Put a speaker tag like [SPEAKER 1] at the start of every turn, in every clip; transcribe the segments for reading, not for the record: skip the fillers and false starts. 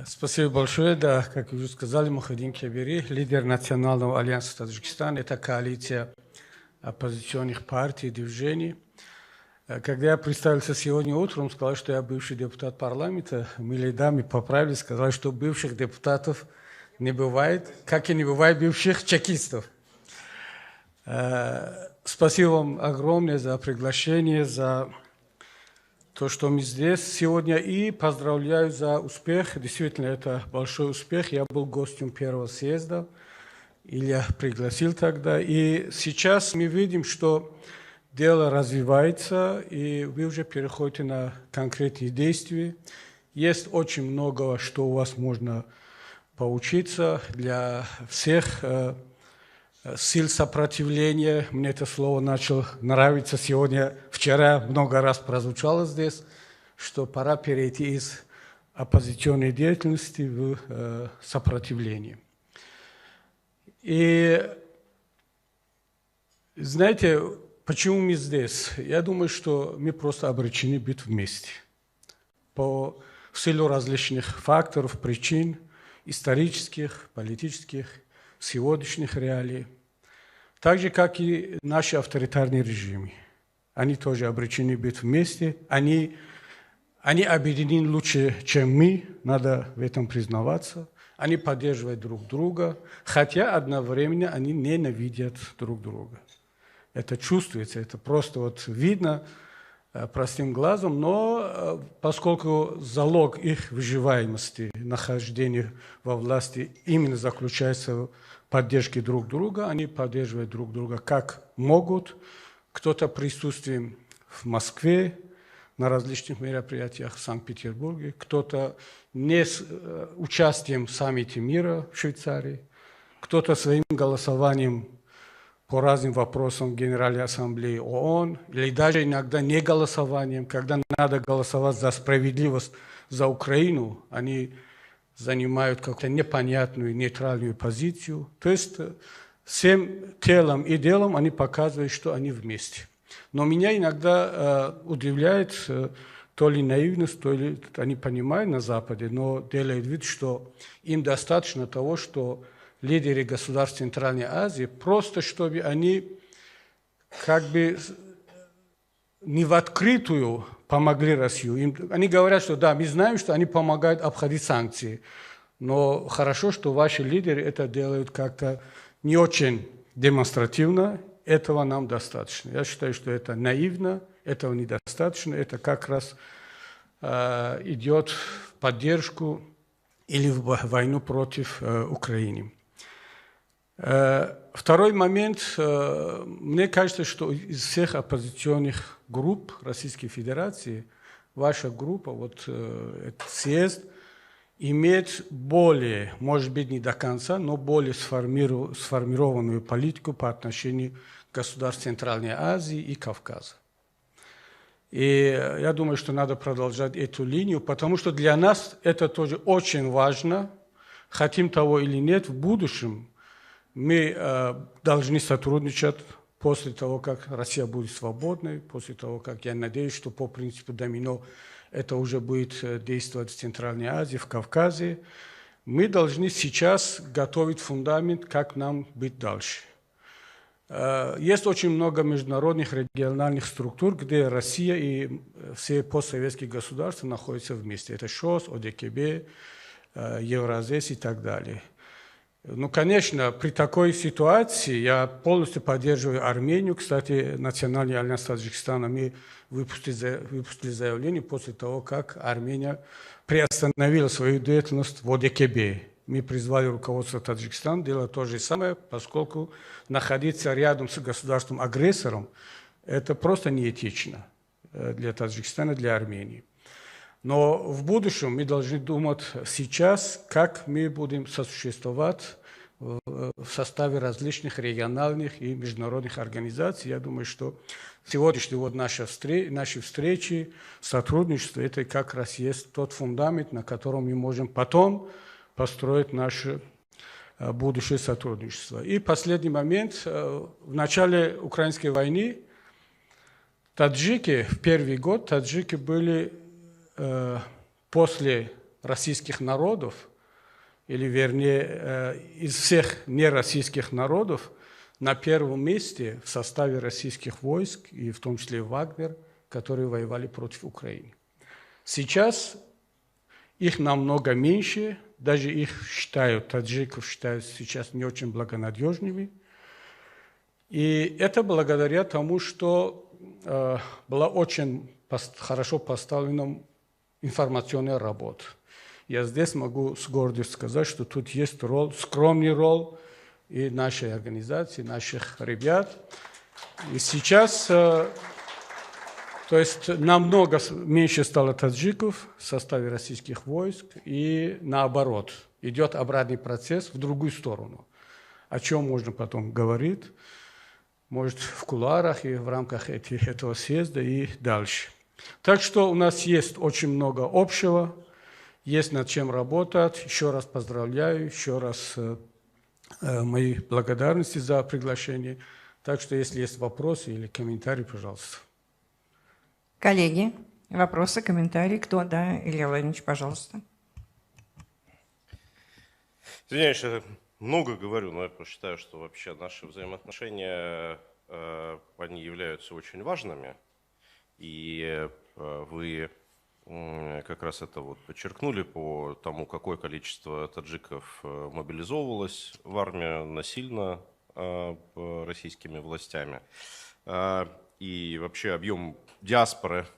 [SPEAKER 1] Спасибо большое. Да, как вы уже сказали, Мухаддин Кебери, лидер Национального альянса Таджикистана. Это коалиция оппозиционных партий и движений. Когда я представился сегодня утром, сказал, что я бывший депутат парламента, милые дамы поправили, сказали, что бывших депутатов не бывает, как и не бывает бывших чекистов. Спасибо вам огромное за приглашение, за то, что мы здесь сегодня, и поздравляю за успех. Действительно, это большой успех. Я был гостем первого съезда, Илья пригласил тогда. И сейчас мы видим, что дело развивается, и вы уже переходите на конкретные действия. Есть очень много, что у вас можно поучиться для всех сил сопротивления. Мне это слово начало нравиться сегодня. Вчера много раз прозвучало здесь, что пора перейти из оппозиционной деятельности в сопротивление. И знаете, почему мы здесь? Я думаю, что мы просто обречены быть вместе. В силу различных факторов, причин, исторических, политических, сегодняшних реалий. Так же, как и наши авторитарные режимы. Они тоже обречены быть вместе. Они объединены лучше, чем мы, надо в этом признаваться. Они поддерживают друг друга, хотя одновременно они ненавидят друг друга. Это чувствуется, это просто вот видно простым глазом, но поскольку залог их выживаемости, нахождения во власти именно заключается в поддержке друг друга, они поддерживают друг друга как могут, кто-то присутствием в Москве, на различных мероприятиях в Санкт-Петербурге, кто-то не с участием в саммите мира в Швейцарии, кто-то своим голосованием по разным вопросам в Генеральной Ассамблее ООН, или даже иногда не голосованием, когда надо голосовать за справедливость, за Украину, они занимают какую-то непонятную, нейтральную позицию. То есть всем телом и делом они показывают, что они вместе. Но меня иногда удивляет то ли наивность, то ли они понимают на Западе, но делают вид, что им достаточно того, что лидеры государств Центральной Азии, просто чтобы они как бы не в открытую помогли России. Они говорят, что да, мы знаем, что они помогают обходить санкции, но хорошо, что ваши лидеры это делают как-то не очень демонстративно, этого нам достаточно. Я считаю, что это наивно, этого недостаточно, это как раз идет в поддержку или в войну против Украины. Второй момент. Мне кажется, что из всех оппозиционных групп Российской Федерации ваша группа, вот этот съезд, имеет более, может быть, не до конца, но более сформированную политику по отношению к государствам Центральной Азии и Кавказа. И я думаю, что надо продолжать эту линию, потому что для нас это тоже очень важно, хотим того или нет, в будущем мы должны сотрудничать после того, как Россия будет свободной, после того, как, я надеюсь, что по принципу домино это уже будет действовать в Центральной Азии, в Кавказе. Мы должны сейчас готовить фундамент, как нам быть дальше. Есть очень много международных региональных структур, где Россия и все постсоветские государства находятся вместе. Это ШОС, ОДКБ, Евразес и так далее. Ну, конечно, при такой ситуации я полностью поддерживаю Армению. Кстати, Национальный альянс Таджикистана мы выпустили заявление после того, как Армения приостановила свою деятельность в ОДКБ. Мы призвали руководство Таджикистана делать то же самое, поскольку находиться рядом с государством-агрессором – это просто неэтично для Таджикистана, для Армении. Но в будущем мы должны думать сейчас, как мы будем сосуществовать в составе различных региональных и международных организаций. Я думаю, что сегодняшние вот наши встречи, сотрудничество – это как раз есть тот фундамент, на котором мы можем потом построить наше будущее сотрудничество. И последний момент. В начале украинской войны таджики, в первый год таджики были после российских народов, или вернее, из всех нероссийских народов, на первом месте в составе российских войск, и в том числе Вагнер, которые воевали против Украины. Сейчас их намного меньше, даже их считают, таджиков считают сейчас не очень благонадежными. И это благодаря тому, что была очень хорошо поставлена информационная работа. Я здесь могу с гордостью сказать, что тут есть роль, скромный роль и нашей организации, наших ребят. И сейчас, то есть намного меньше стало таджиков в составе российских войск, и наоборот, идет обратный процесс в другую сторону. О чем можно потом говорить, может, в кулуарах и в рамках этого съезда и дальше. Так что у нас есть очень много общего, есть над чем работать. Еще раз поздравляю, еще раз мои благодарности за приглашение. Так что, если есть вопросы или комментарии, пожалуйста.
[SPEAKER 2] Коллеги, вопросы, комментарии? Кто? Да, Илья Владимирович, пожалуйста.
[SPEAKER 3] Извиняюсь, я много говорю, но я считаю, что вообще наши взаимоотношения, они являются очень важными. И вы как раз это вот подчеркнули по тому, какое количество таджиков мобилизовывалось в армию насильно российскими властями. И вообще объем диаспоры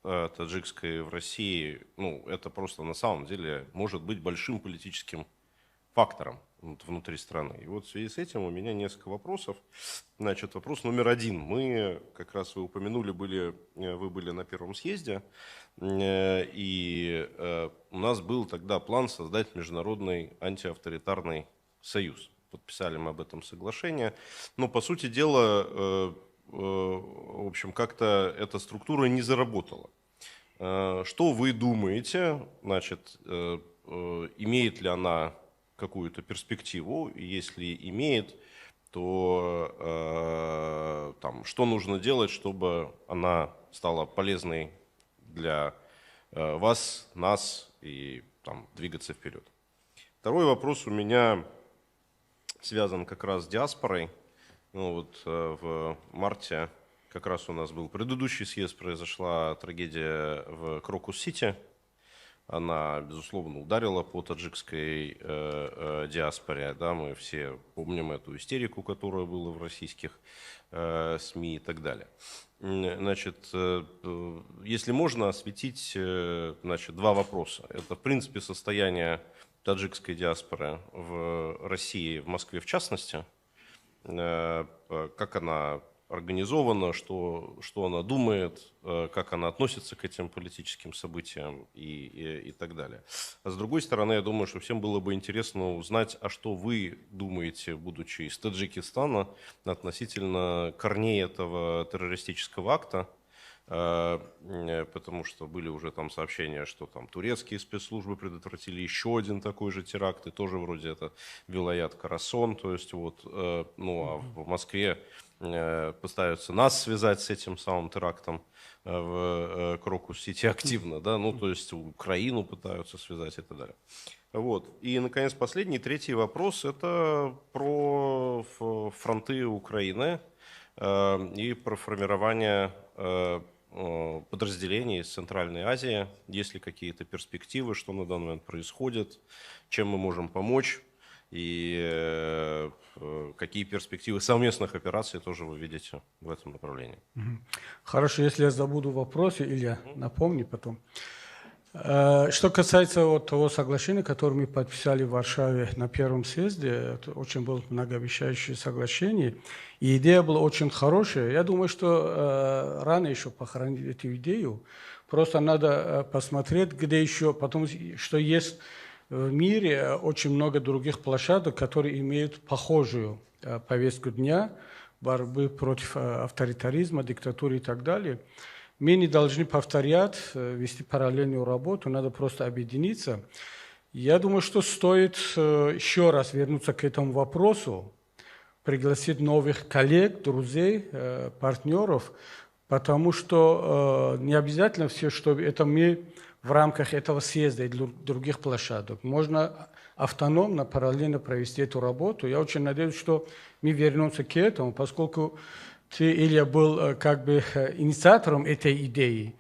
[SPEAKER 3] таджикской в России, ну, это просто на самом деле может быть большим политическим фактором внутри страны. И вот в связи с этим у меня несколько вопросов. Значит, вопрос номер один. Мы, как раз вы упомянули, вы были на первом съезде, и у нас был тогда план создать международный антиавторитарный союз. Подписали мы об этом соглашение. Но, по сути дела, в общем, как-то эта структура не заработала. Что вы думаете, значит, имеет ли она какую-то перспективу? Если имеет, то там, что нужно делать, чтобы она стала полезной для вас, нас и там, двигаться вперед? Второй вопрос у меня связан как раз с диаспорой. Ну, вот в марте как раз у нас был предыдущий съезд, произошла трагедия в Крокус-Сити. Она, безусловно, ударила по таджикской диаспоре. Да, мы все помним эту истерику, которая была в российских СМИ и так далее. Значит, если можно осветить, значит, два вопроса. Это, в принципе, состояние таджикской диаспоры в России, в Москве в частности, как она организована, что она думает, как она относится к этим политическим событиям и так далее. А с другой стороны, я думаю, что всем было бы интересно узнать, а что вы думаете, будучи из Таджикистана, относительно корней этого террористического акта, потому что были уже там сообщения, что там турецкие спецслужбы предотвратили еще один такой же теракт, и тоже вроде это Вилаят Карасон, то есть вот, ну а в Москве пытаются нас связать с этим самым терактом в Крокус-Сити активно, да, ну то есть Украину пытаются связать и так далее. Вот. И, наконец, последний, третий вопрос, это про фронты Украины и про формирование подразделений из Центральной Азии. Есть ли какие-то перспективы, что на данный момент происходит, чем мы можем помочь и какие перспективы совместных операций тоже вы видите в этом направлении?
[SPEAKER 1] Хорошо, если я забуду вопросы, Илья, напомни потом. Что касается вот того соглашения, которое мы подписали в Варшаве на первом съезде, это очень было многообещающее соглашение, и идея была очень хорошая. Я думаю, что рано еще похоронить эту идею, просто надо посмотреть, где еще, потому что есть в мире очень много других площадок, которые имеют похожую повестку дня, борьбы против авторитаризма, диктатуры и так далее. Мы не должны повторять, вести параллельную работу, надо просто объединиться. Я думаю, что стоит еще раз вернуться к этому вопросу, пригласить новых коллег, друзей, партнеров, потому что не обязательно все, что это мы в рамках этого съезда и других площадок. Можно автономно, параллельно провести эту работу. Я очень надеюсь, что мы вернемся к этому, поскольку ты, Илья, был как бы инициатором этой идеи.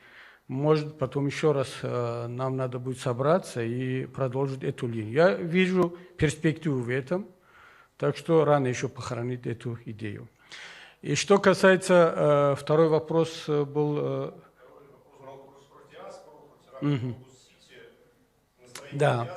[SPEAKER 1] Может, потом еще раз нам надо будет собраться и продолжить эту линию. Я вижу перспективу в этом, так что рано еще похоронить эту идею. И что касается, второй вопрос был... Да.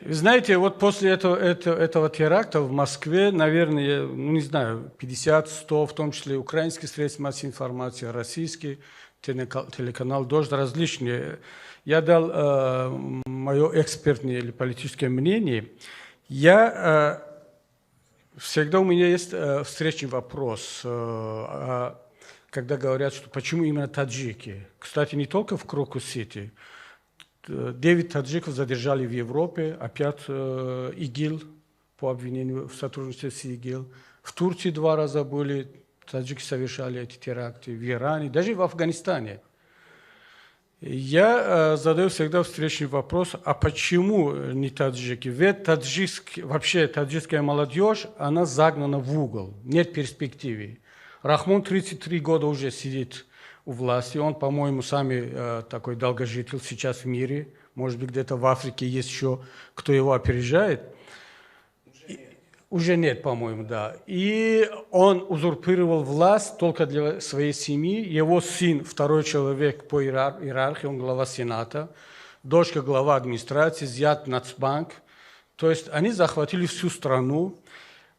[SPEAKER 1] Вы знаете, вот после этого теракта в Москве, наверное, не знаю, 50-100, в том числе украинские средства массовой информации, российский телеканал «Дождь», различные. Я дал мое экспертное или политическое мнение. Всегда у меня есть встречный вопрос, когда говорят, что почему именно таджики. Кстати, не только в Крокус-Сити. 9 таджиков задержали в Европе, опять ИГИЛ по обвинению в сотрудничестве с ИГИЛ. В Турции 2 раза были, таджики совершали эти теракты, в Иране, даже в Афганистане. Я задаю всегда встречный вопрос, а почему не таджики? Ведь вообще таджикская молодежь, она загнана в угол, нет перспективы. Рахмон 33 года уже сидит у власти, он, по-моему, самый такой долгожитель сейчас в мире, может быть, где-то в Африке есть еще, кто его опережает. Уже нет, по-моему, да. И он узурпировал власть только для своей семьи. Его сын, второй человек по иерархии, он глава Сената, дочка глава администрации, зять Нацбанк. То есть они захватили всю страну,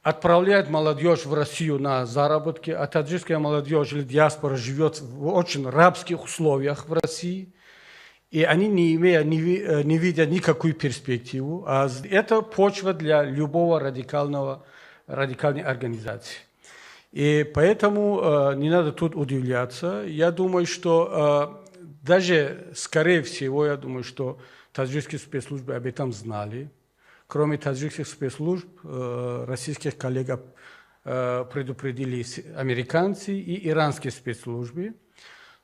[SPEAKER 1] отправляют молодежь в Россию на заработки, а таджикская молодежь или диаспора живет в очень рабских условиях в России. И они, не видя никакую перспективу, а это почва для любого радикальной организации. И поэтому не надо тут удивляться. Я думаю, что даже, скорее всего, я думаю, что таджикские спецслужбы об этом знали. Кроме таджикских спецслужб, российских коллег предупредили американцы и иранские спецслужбы.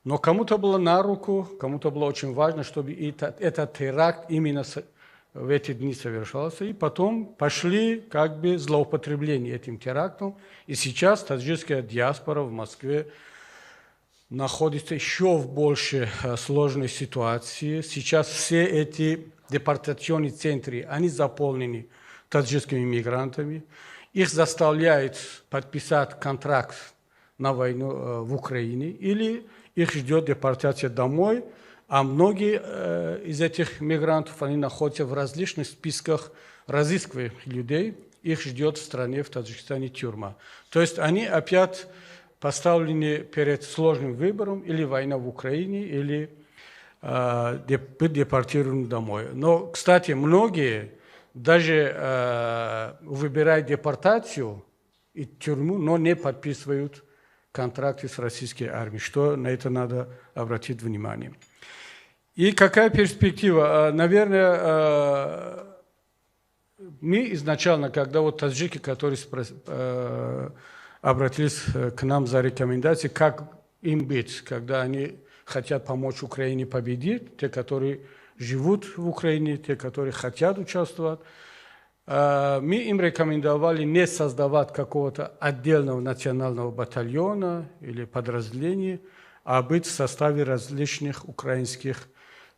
[SPEAKER 1] Но кому-то было на руку, кому-то было очень важно, чтобы этот теракт именно в эти дни совершался. И потом пошли как бы злоупотребления этим терактом. И сейчас таджикская диаспора в Москве находится еще в большей сложной ситуации. Сейчас все эти депортационные центры, они заполнены таджикскими мигрантами. Их заставляют подписать контракт на войну в Украине или их ждет депортация домой, а многие из этих мигрантов, они находятся в различных списках разыскиваемых людей, их ждет в стране, в Таджикистане, тюрьма. То есть они опять поставлены перед сложным выбором, или война в Украине, или быть депортированы домой. Но, кстати, многие даже выбирают депортацию и тюрьму, но не подписывают контракты с российской армией, что на это надо обратить внимание. И какая перспектива? Наверное, мы изначально, когда вот таджики, которые обратились к нам за рекомендацией, как им быть, когда они хотят помочь Украине победить, те, которые живут в Украине, те, которые хотят участвовать, мы им рекомендовали не создавать какого-то отдельного национального батальона или подразделения, а быть в составе различных украинских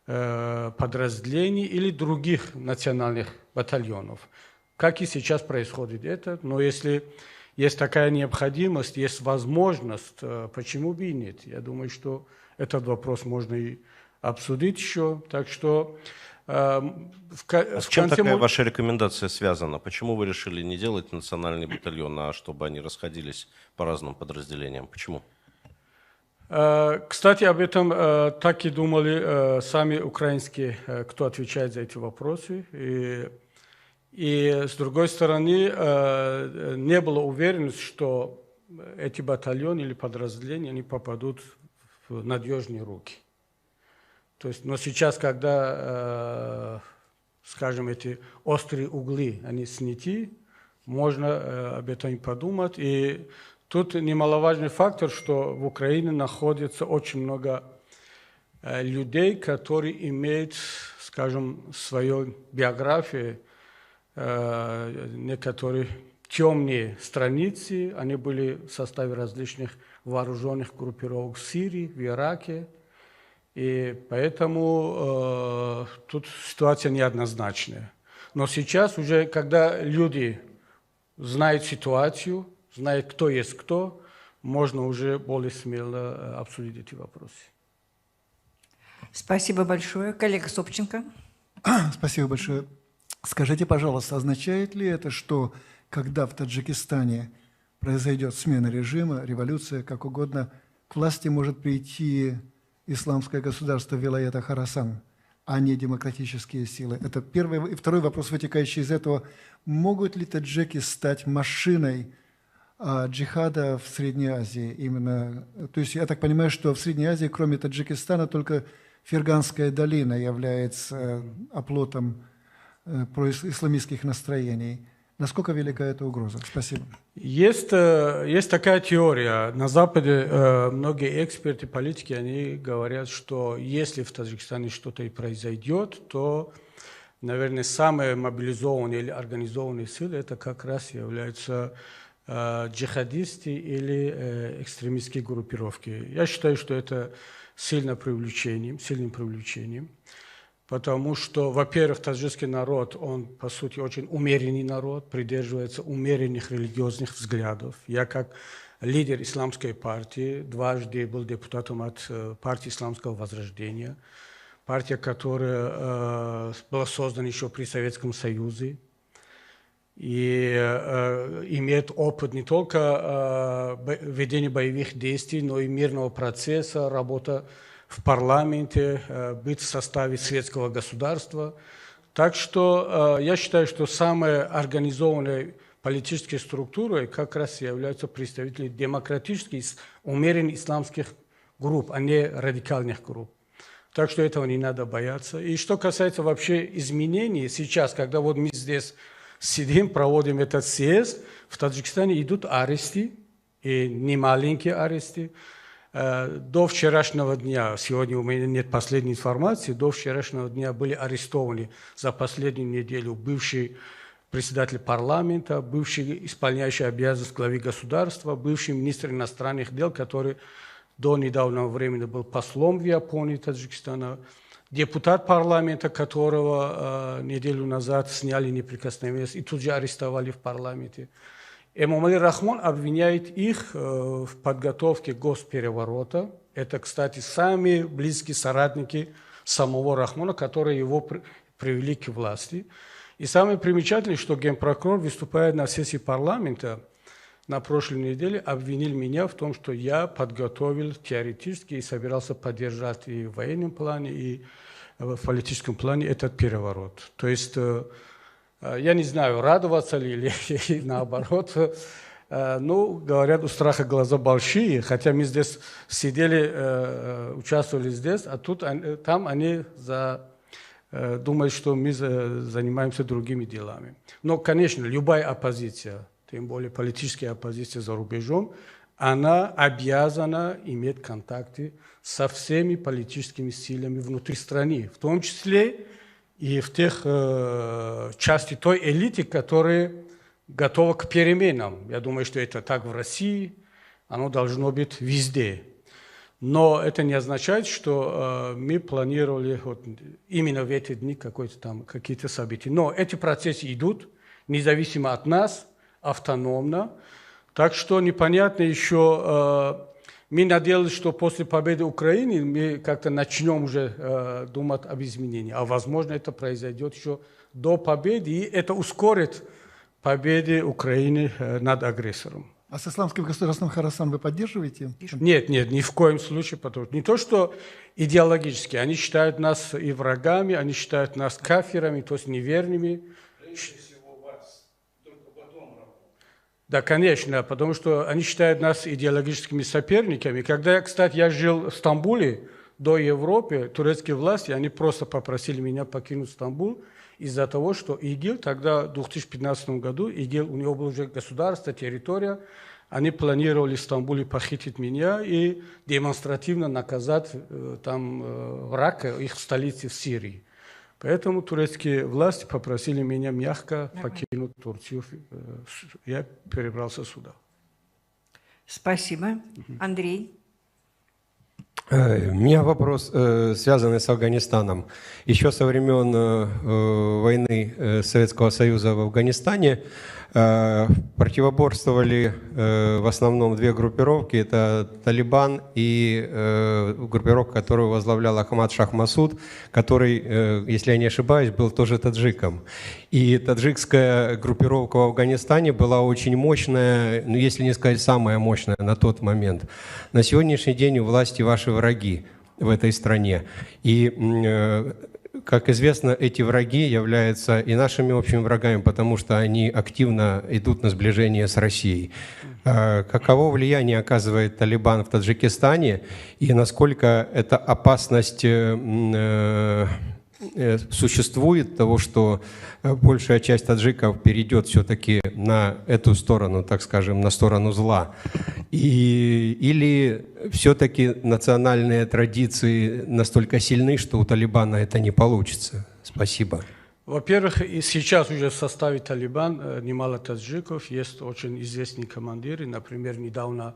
[SPEAKER 1] подразделений или других национальных батальонов. Как и сейчас происходит это, но если есть такая необходимость, есть возможность, почему бы и нет? Я думаю, что этот вопрос можно и обсудить еще. Так что
[SPEAKER 3] с чем такая ваша рекомендация связана? Почему вы решили не делать национальный батальон, а чтобы они расходились по разным подразделениям? Почему?
[SPEAKER 1] Кстати, об этом так и думали сами украинские, кто отвечает за эти вопросы. И с другой стороны, не было уверенности, что эти батальоны или подразделения они попадут в надежные руки. То есть, но сейчас, когда, скажем, эти острые углы, они сняты, можно об этом и подумать. И тут немаловажный фактор, что в Украине находится очень много людей, которые имеют, скажем, свою биографию, некоторые темные страницы, они были в составе различных вооруженных группировок в Сирии, в Ираке, и поэтому тут ситуация неоднозначная. Но сейчас уже, когда люди знают ситуацию, знают, кто есть кто, можно уже более смело обсудить эти вопросы.
[SPEAKER 2] Спасибо большое. Коллега Собченко.
[SPEAKER 4] Спасибо большое. Скажите, пожалуйста, означает ли это, что когда в Таджикистане произойдет смена режима, революция, как угодно, к власти может прийти исламское государство Вилаята Хорасан, а не демократические силы? Это первый. И второй вопрос, вытекающий из этого. Могут ли таджики стать машиной джихада в Средней Азии? Именно, то есть я так понимаю, что в Средней Азии, кроме Таджикистана, только Ферганская долина является оплотом происламистских настроений. Насколько велика эта угроза? Спасибо.
[SPEAKER 1] Есть такая теория. На Западе многие эксперты, политики, они говорят, что если в Таджикистане что-то и произойдет, то, наверное, самые мобилизованные или организованные силы это как раз являются джихадисты или экстремистские группировки. Я считаю, что это сильным привлечением, потому что, во-первых, таджикский народ, он, по сути, очень умеренный народ, придерживается умеренных религиозных взглядов. Я, как лидер исламской партии, дважды был депутатом от партии Исламского Возрождения, партия, которая была создана еще при Советском Союзе, и имеет опыт не только ведения боевых действий, но и мирного процесса, работа в парламенте, быть в составе светского государства. Так что я считаю, что самой организованной политической структурой как раз являются представители демократических, умеренных исламских групп, а не радикальных групп. Так что этого не надо бояться. И что касается вообще изменений, сейчас, когда вот мы здесь сидим, проводим этот съезд, в Таджикистане идут аресты, и не маленькие аресты. До вчерашнего дня, сегодня у меня нет последней информации, до вчерашнего дня были арестованы за последнюю неделю бывший председатель парламента, бывший исполняющий обязанности главы государства, бывший министр иностранных дел, который до недавнего времени был послом в Японии, Таджикистана, депутат парламента, которого неделю назад сняли неприкосновенность и тут же арестовали в парламенте. Эмомали Рахмон обвиняет их в подготовке госпереворота. Это, кстати, самые близкие соратники самого Рахмона, которые его привели к власти. И самое примечательное, что генпрокурор, выступая на сессии парламента на прошлой неделе, обвинил меня в том, что я подготовил теоретически и собирался поддержать и в военном плане, и в политическом плане этот переворот. То есть я не знаю, радоваться ли или наоборот. Ну, говорят, у страха глаза большие, хотя мы здесь сидели, участвовали здесь, а тут, там они думают, что мы занимаемся другими делами. Но, конечно, любая оппозиция, тем более политическая оппозиция за рубежом, она обязана иметь контакты со всеми политическими силами внутри страны, в том числе и в тех части той элиты, которая готова к переменам. Я думаю, что это так в России, оно должно быть везде. Но это не означает, что мы планировали вот именно в эти дни какие-то события. Но эти процессы идут независимо от нас, автономно. Так что непонятно еще. Мы надеялись, что после победы Украины мы как-то начнем уже думать об изменении. А возможно, это произойдет еще до победы, и это ускорит победу Украины над агрессором.
[SPEAKER 4] А с исламским государством Хорасан вы поддерживаете?
[SPEAKER 1] Нет, ни в коем случае. Потому что не то, что идеологически. Они считают нас и врагами, они считают нас кафирами, то есть неверными. Да, конечно, потому что они считают нас идеологическими соперниками. Когда, кстати, я жил в Стамбуле до Европы, турецкие власти, они просто попросили меня покинуть Стамбул из-за того, что ИГИЛ тогда, в 2015 году, ИГИЛ, у него было уже государство, территория, Они планировали в Стамбуле похитить меня и демонстративно наказать там Рака, их столице в Сирии. Поэтому турецкие власти попросили меня мягко покинуть Турцию. Я перебрался сюда.
[SPEAKER 2] Спасибо. Андрей.
[SPEAKER 5] У меня вопрос, связанный с Афганистаном. Еще со времен войны Советского Союза в Афганистане противоборствовали в основном две группировки. Это Талибан и группировка, которую возглавлял Ахмад Шах Масуд, который, если я не ошибаюсь, был тоже таджиком. И таджикская группировка в Афганистане была очень мощная, ну, если не сказать самая мощная на тот момент. На сегодняшний день у власти ваши враги в этой стране. И, как известно, эти враги являются и нашими общими врагами, потому что они активно идут на сближение с Россией. Каково влияние оказывает Талибан в Таджикистане и насколько эта опасность существует того, что большая часть таджиков перейдет все-таки на эту сторону, так скажем, на сторону зла? Или все-таки национальные традиции настолько сильны, что у Талибана это не получится? Спасибо.
[SPEAKER 1] Во-первых, и сейчас уже в составе Талибан немало таджиков, есть очень известные командиры, например, недавно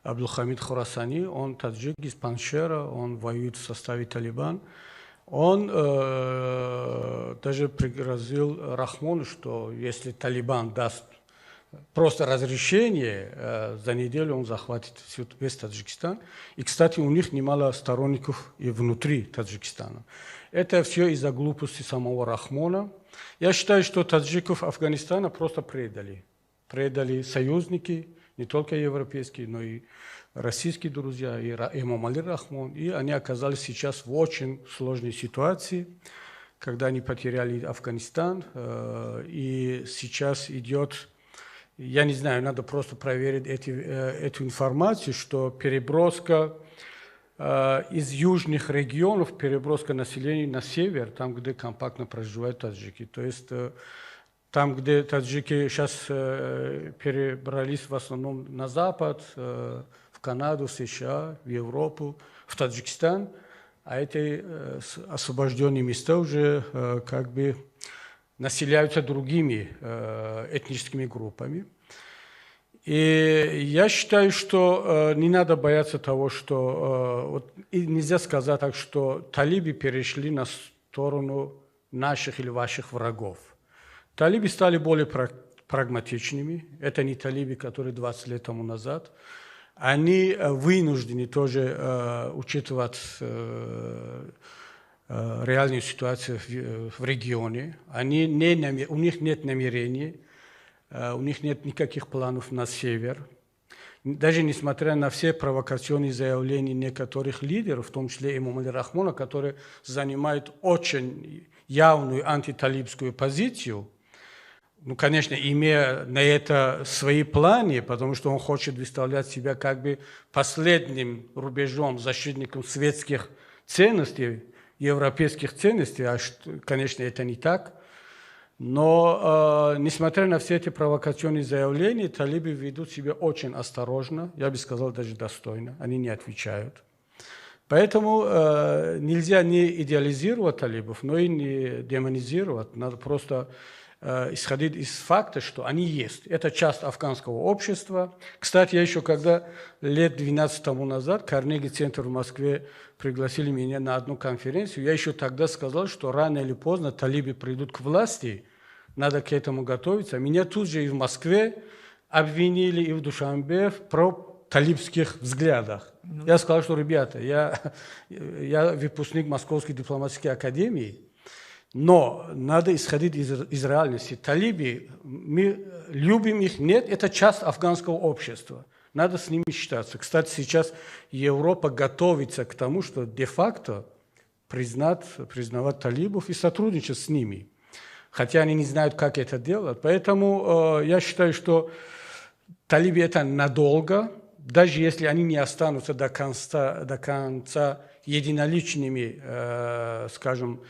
[SPEAKER 1] Абдулхамид Хурасани, он таджик из Паншера, он воюет в составе Талибан. Он даже пригрозил Рахмону, что если Талибан даст просто разрешение, за неделю он захватит весь Таджикистан. И, кстати, у них немало сторонников и внутри Таджикистана. Это все из-за глупости самого Рахмона. Я считаю, что таджиков Афганистана просто предали. Предали союзники, не только европейские, но и российские друзья, и Эмомали Рахмон. И они оказались сейчас в очень сложной ситуации, когда они потеряли Афганистан. И сейчас идет, я не знаю, надо просто проверить эту информацию, что переброска из южных регионов, переброска населения на север, там, где компактно проживают таджики. То есть там, где таджики сейчас перебрались в основном на запад, в Канаду, в США, в Европу, в Таджикистан, а эти освобожденные места уже как бы населяются другими этническими группами. И я считаю, что не надо бояться того, что вот, и нельзя сказать так, что талибы перешли на сторону наших или ваших врагов. Талибы стали более прагматичными. Это не талибы, которые 20 лет тому назад. Они вынуждены тоже учитывать реальную ситуацию в регионе. У них нет намерений, у них нет никаких планов на север. Даже несмотря на все провокационные заявления некоторых лидеров, в том числе Эмомали Рахмона, который занимает очень явную антиталибскую позицию, ну, конечно, имея на это свои планы, потому что он хочет выставлять себя как бы последним рубежом, защитником светских ценностей, европейских ценностей, а, конечно, это не так. Но, несмотря на все эти провокационные заявления, талибы ведут себя очень осторожно, я бы сказал, даже достойно, они не отвечают. Поэтому нельзя не идеализировать талибов, но и не демонизировать, надо просто исходить из факта, что они есть. Это часть афганского общества. Кстати, я еще когда лет 12 тому назад Карнеги-центр в Москве пригласили меня на одну конференцию, я еще тогда сказал, что рано или поздно талибы придут к власти, надо к этому готовиться. Меня тут же и в Москве обвинили, и в Душанбе про талибских взглядах. Я сказал, что, ребята, я выпускник Московской дипломатической академии, но надо исходить из реальности. Талибы, мы любим их, нет, это часть афганского общества. Надо с ними считаться. Кстати, сейчас Европа готовится к тому, что де-факто признавать талибов и сотрудничать с ними. Хотя они не знают, как это делать. Поэтому я считаю, что талибы это надолго, даже если они не останутся до конца единоличными, скажем,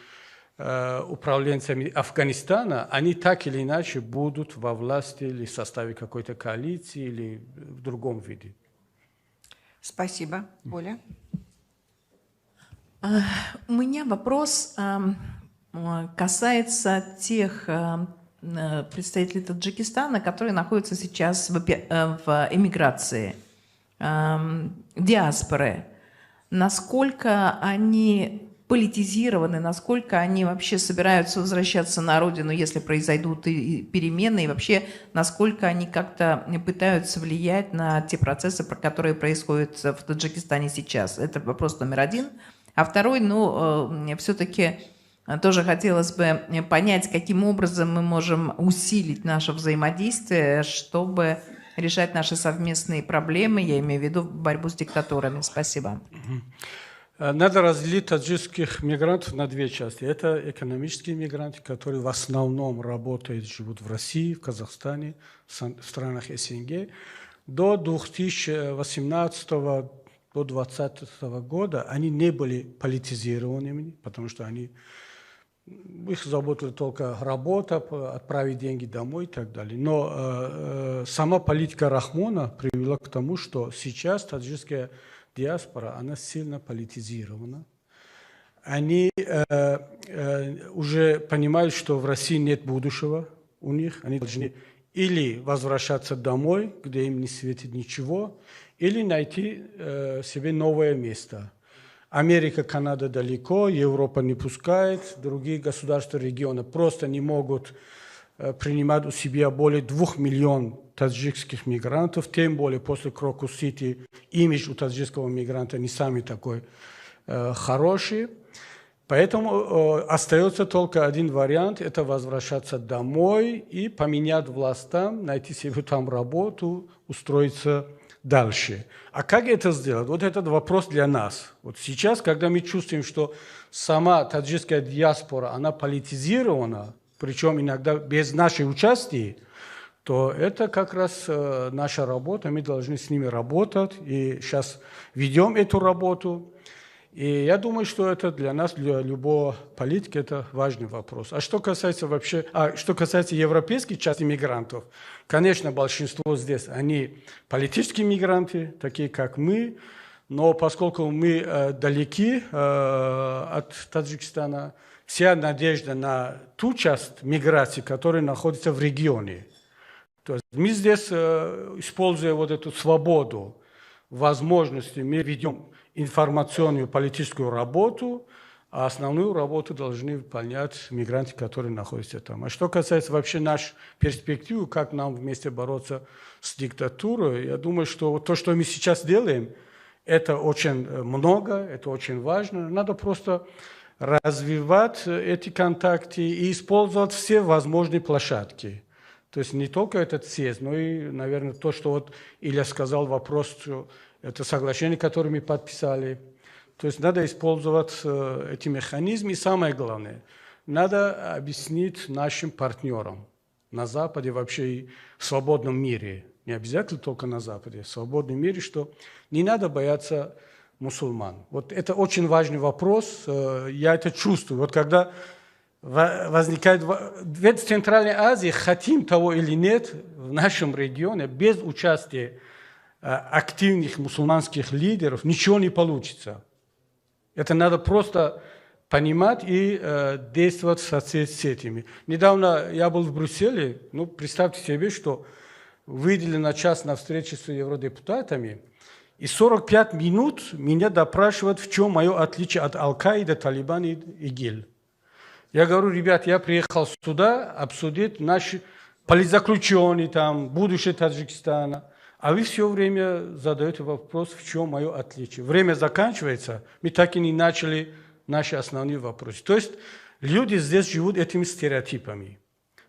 [SPEAKER 1] управленцами Афганистана, они так или иначе будут во власти или в составе какой-то коалиции или в другом виде.
[SPEAKER 2] Спасибо. Оля?
[SPEAKER 6] У меня вопрос касается тех представителей Таджикистана, которые находятся сейчас в эмиграции, диаспоры. Насколько они политизированы, насколько они вообще собираются возвращаться на родину, если произойдут и перемены, и вообще насколько они как-то пытаются влиять на те процессы, которые происходят в Таджикистане сейчас. Это вопрос номер один. А второй, все-таки тоже хотелось бы понять, каким образом мы можем усилить наше взаимодействие, чтобы решать наши совместные проблемы, я имею в виду борьбу с диктатурами. Спасибо.
[SPEAKER 1] Надо разделить таджикских мигрантов на две части. Это экономические мигранты, которые в основном работают, живут в России, в Казахстане, в странах СНГ. До 2018 до 2020 года они не были политизированными, потому что их заботила только работа, отправить деньги домой и так далее. Но сама политика Рахмона привела к тому, что сейчас таджикская диаспора, она сильно политизирована. Они уже понимают, что в России нет будущего у них. Они должны или возвращаться домой, где им не светит ничего, или найти себе новое место. Америка, Канада далеко, Европа не пускает, другие государства региона просто не могут принимать у себя более 2 миллионов таджикских мигрантов, тем более после Крокус-Сити имидж у таджикского мигранта не самый такой хороший. Поэтому остается только один вариант – это возвращаться домой и поменять власть там, найти себе там работу, устроиться дальше. А как это сделать? Вот этот вопрос для нас. Вот сейчас, когда мы чувствуем, что сама таджикская диаспора, она политизирована, причем иногда без нашего участия, то это как раз наша работа, мы должны с ними работать, и сейчас ведем эту работу. И я думаю, что это для нас, для любого политика, это важный вопрос. А что касается европейской части мигрантов, конечно, большинство здесь, они политические мигранты, такие как мы, но поскольку мы далеки от Таджикистана, вся надежда на ту часть миграции, которая находится в регионе. То есть мы здесь, используя вот эту свободу, возможности, мы ведем информационную политическую работу, а основную работу должны выполнять мигранты, которые находятся там. А что касается вообще нашей перспективы, как нам вместе бороться с диктатурой, я думаю, что то, что мы сейчас делаем, это очень много, это очень важно. Надо просто развивать эти контакты и использовать все возможные площадки. То есть не только этот съезд, но и, наверное, то, что вот Илья сказал, вопрос, что это соглашение, которое мы подписали. То есть надо использовать эти механизмы. И самое главное, надо объяснить нашим партнерам на Западе, вообще и в свободном мире, не обязательно только на Западе, в свободном мире, что не надо бояться мусульман. Вот это очень важный вопрос, я это чувствую. Вот когда возникает... Ведь в Центральной Азии, хотим того или нет, в нашем регионе без участия активных мусульманских лидеров ничего не получится. Это надо просто понимать и действовать в соответствии с этими. Недавно я был в Брюсселе, представьте себе, что выделили на час на встречу с евродепутатами, и 45 минут меня допрашивают, в чем мое отличие от Аль-Каиды, Талибана и ИГИЛ. Я говорю, ребят, я приехал сюда обсудить наши политзаключенные, там, будущее Таджикистана. А вы все время задаете вопрос, в чем мое отличие. Время заканчивается, мы так и не начали наши основные вопросы. То есть люди здесь живут этими стереотипами.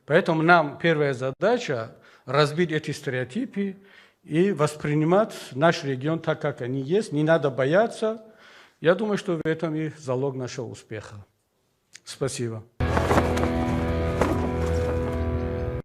[SPEAKER 1] Поэтому нам первая задача – разбить эти стереотипы и воспринимать наш регион так, как они есть. Не надо бояться. Я думаю, что в этом и залог нашего успеха. Спасибо.